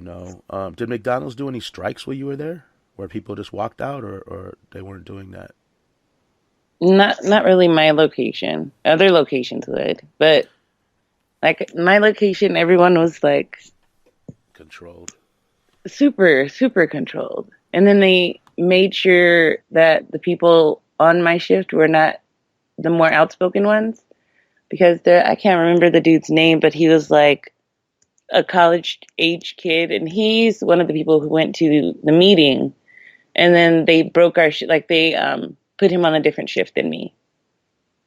Did McDonald's do any strikes while you were there, where people just walked out, or they weren't doing that? Not really my location. Other locations would, but like my location, everyone was like Controlled. super controlled. And then they made sure that the people on my shift were not the more outspoken ones because I can't remember the dude's name, but he was like a college age kid, and he's one of the people who went to the meeting, and then they broke our like they put him on a different shift than me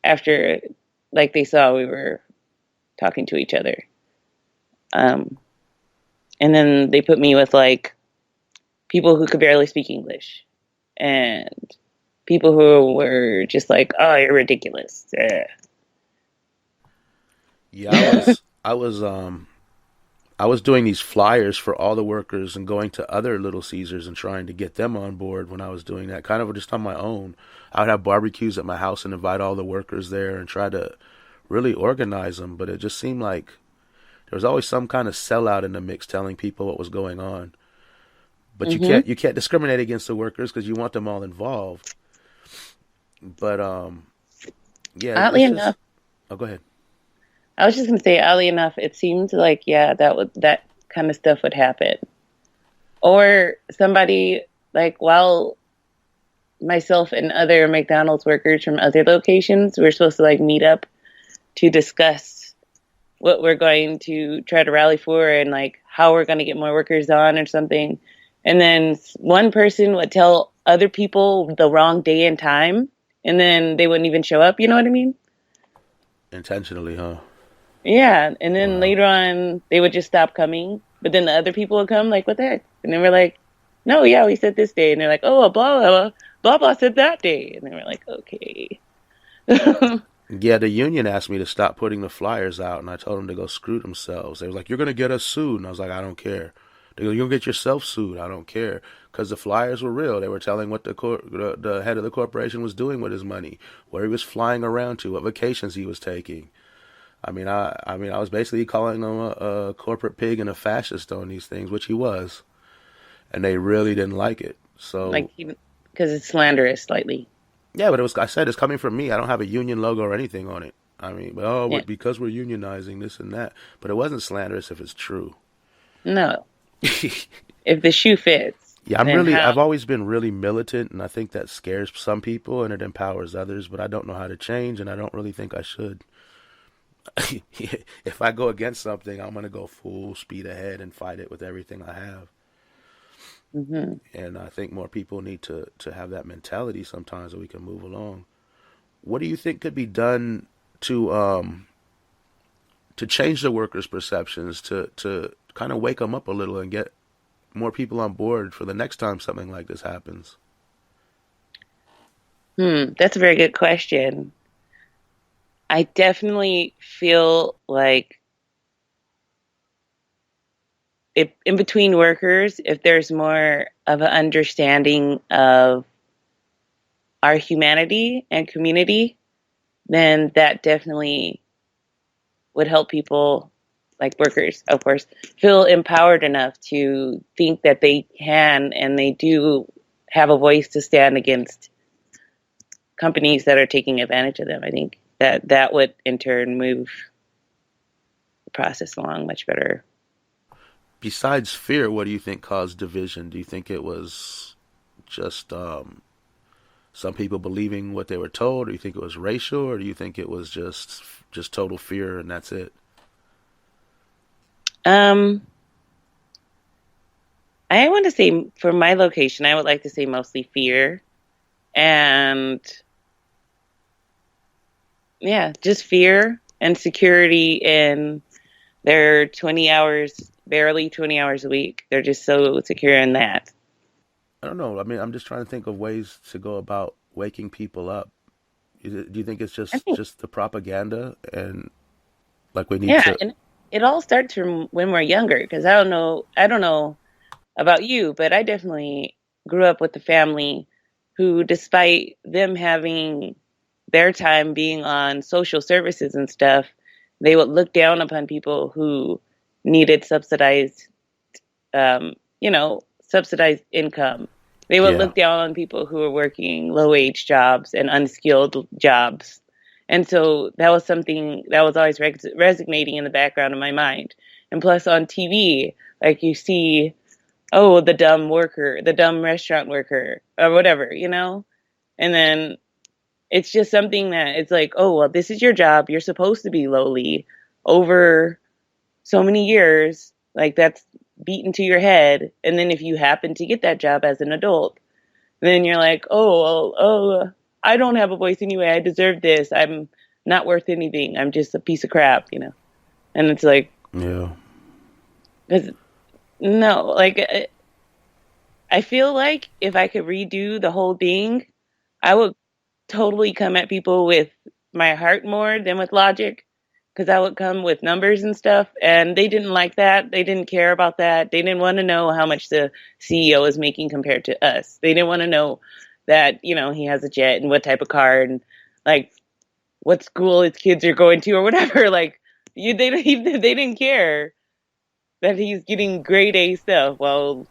after like they saw we were talking to each other. Um, and then they put me with like people who could barely speak English and people who were just like, "Oh, you're ridiculous." Yeah, I was doing these flyers for all the workers and going to other Little Caesars and trying to get them on board when I was doing that, kind of just on my own. I would have barbecues at my house and invite all the workers there and try to really organize them, but it just seemed like there was always some kind of sellout in the mix telling people what was going on. But hmm you can't discriminate against the workers because you want them all involved. But yeah, Oddly it's just enough, oh, go ahead. I was just gonna say, oddly enough, it seemed like yeah, that kind of stuff would happen, or somebody like while myself and other McDonald's workers from other locations were supposed to like meet up to discuss what we're going to try to rally for and like how we're going to get more workers on or something. And then one person would tell other people the wrong day and time, and then they wouldn't even show up. You know what I mean? Intentionally, huh? Yeah. And then Wow. later on, they would just stop coming. But then the other people would come, like, what the heck? And then we're like, no, yeah, we said this day. And they're like, oh, well, blah, blah, blah, blah, blah said that day. And then we're like, okay. Yeah, the union asked me to stop putting the flyers out, and I told them to go screw themselves. They were like, "You're gonna get us sued," and I was like, "I don't care." They go, "You'll get yourself sued." I don't care because the flyers were real. They were telling what the head of the corporation was doing with his money, where he was flying around to, what vacations he was taking. I was basically calling him a corporate pig and a fascist on these things, which he was, and they really didn't like it. Like, So even because it's slanderous slightly. yeah, but it was. I said it's coming from me. I don't have a union logo or anything on it. But Yeah. because we're unionizing this and that. But it wasn't slanderous if it's true. No. If the shoe fits, Yeah, then how? I've always been really militant, and I think that scares some people and it empowers others. But I don't know how to change, and I don't really think I should. If I go against something, I'm gonna go full speed ahead and fight it with everything I have. hmm And I think more people need to have that mentality sometimes so we can move along. What do you think could be done to to change the workers' perceptions, to kind of wake them up a little and get more people on board for the next time something like this happens? That's a very good question. I definitely feel like if in between workers, if there's more of an understanding of our humanity and community, then that definitely would help people, like workers, of course, feel empowered enough to think that they can and they do have a voice to stand against companies that are taking advantage of them. I think that that would in turn move the process along much better. Besides fear, what do you think caused division? Do you think it was just some people believing what they were told? Or do you think it was racial, or do you think it was just total fear and that's it? Um, I want to say for my location, I would like to say mostly fear and yeah, just fear and security in their 20 hours, barely 20 hours a week. They're just so secure in that. I don't know. I'm just trying to think of ways to go about waking people up. Do you think it's I think, just the propaganda and like we need yeah, to? and it all starts from when we're younger because I don't know about you, but I definitely grew up with a family who, despite them having their time being on social services and stuff, they would look down upon people who needed subsidized subsidized income. They would Yeah. look down on people who were working low wage jobs and unskilled jobs. And so that was something that was always resonating in the background of my mind. And plus on TV, like you see, oh, the dumb worker, the dumb restaurant worker, or whatever, And then it's just something that it's like, oh, well, this is your job. You're supposed to be lowly over so many years. Like that's beaten to your head. And then if you happen to get that job as an adult, then you're like, oh, well, I don't have a voice anyway. I deserve this. I'm not worth anything. I'm just a piece of crap. And it's like, Yeah. cause no, like I feel like if I could redo the whole thing, I would totally come at people with my heart more than with logic because I would come with numbers and stuff. And they didn't like that. They didn't care about that. They didn't want to know how much the CEO is making compared to us. They didn't want to know that, he has a jet and what type of car and like what school his kids are going to or whatever. Like, they didn't care that he's getting grade A stuff while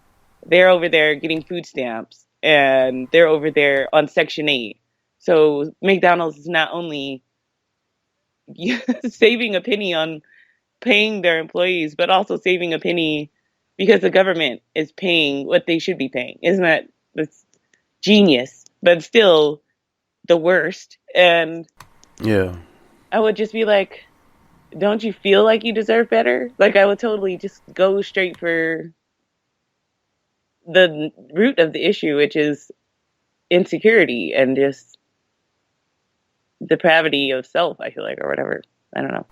they're over there getting food stamps and they're over there on Section 8. So McDonald's is not only saving a penny on paying their employees, but also saving a penny because the government is paying what they should be paying. Isn't that's genius? But still the worst. And Yeah. I would just be like, don't you feel like you deserve better? Like I would totally just go straight for the root of the issue, which is insecurity and just depravity of self, I feel like, or whatever. I don't know.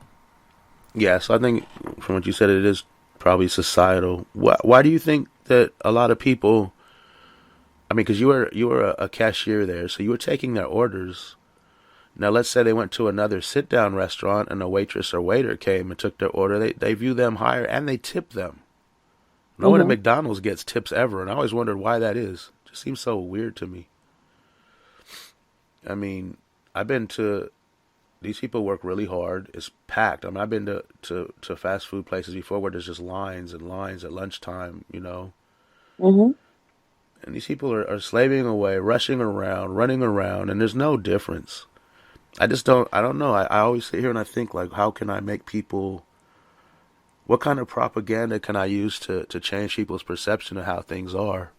Yeah. So I think from what you said, it is probably societal. Why do you think that a lot of people? I mean, because you were a cashier there, so you were taking their orders. Now, let's say they went to another sit-down restaurant and a waitress or waiter came and took their order. They view them higher and they tip them. No one at Mm-hmm. McDonald's gets tips ever, and I always wondered why that is. It just seems so weird to me. I mean, I've been to these people work really hard. It's packed. I mean, I've been to fast food places before where there's just lines and lines at lunchtime. Mm-hmm. And these people are slaving away, rushing around, running around, and there's no difference. I don't know. I always sit here and I think, like, how can I make people, what kind of propaganda can I use to change people's perception of how things are?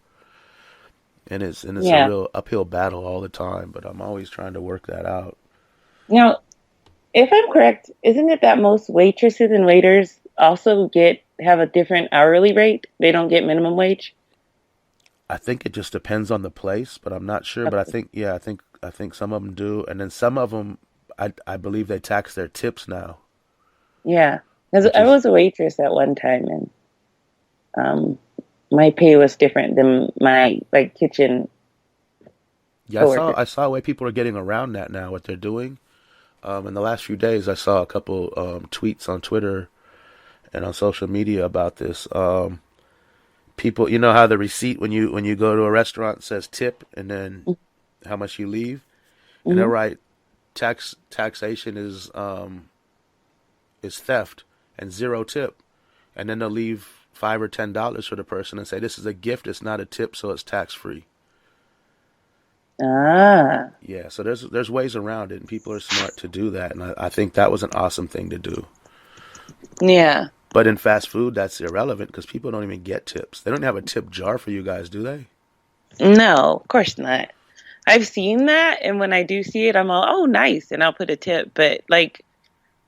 And it's a Yeah. real uphill battle all the time, but I'm always trying to work that out. Now, if I'm correct, isn't it that most waitresses and waiters also have a different hourly rate? They don't get minimum wage? I think it just depends on the place, but I'm not sure. But I Okay. think, yeah, I think some of them do, and then some of them, I believe they tax their tips now, Yeah. Because which I is was a waitress at one time and um, my pay was different than my like kitchen yeah. I saw coworkers. I saw a way people are getting around that now. What they're doing. In the last few days, I saw a couple tweets on Twitter and on social media about this. People, you know how the receipt when you go to a restaurant says tip and then how much you leave, and they'll Mm-hmm. write taxation is theft and zero tip, and then they'll leave $5 or $10 for the person and say this is a gift, it's not a tip, so it's tax free. Ah, Yeah, so there's ways around it, and people are smart to do that, and I think that was an awesome thing to do. yeah. But in fast food, that's irrelevant because people don't even get tips. They don't have a tip jar for you guys, do they? No, of course not. I've seen that, and when I do see it, I'm all, oh, nice, and I'll put a tip. But like,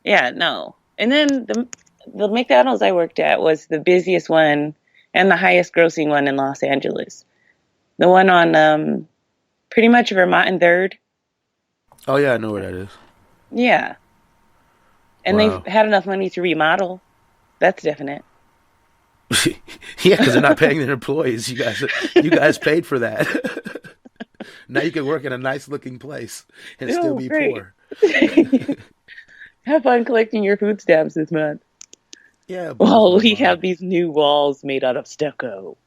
yeah, no. And then the McDonald's I worked at was the busiest one and the highest grossing one in Los Angeles. The one on pretty much Vermont and Third. Oh yeah, I know where that is. Yeah, and they've Wow. had enough money to remodel. That's definite. Yeah, because they're not paying their employees. You guys paid for that. Now you can work in a nice looking place and still Oh, be great. poor. Have fun collecting your food stamps this month. Yeah, blows Well, my we have mind. these new walls made out of stucco.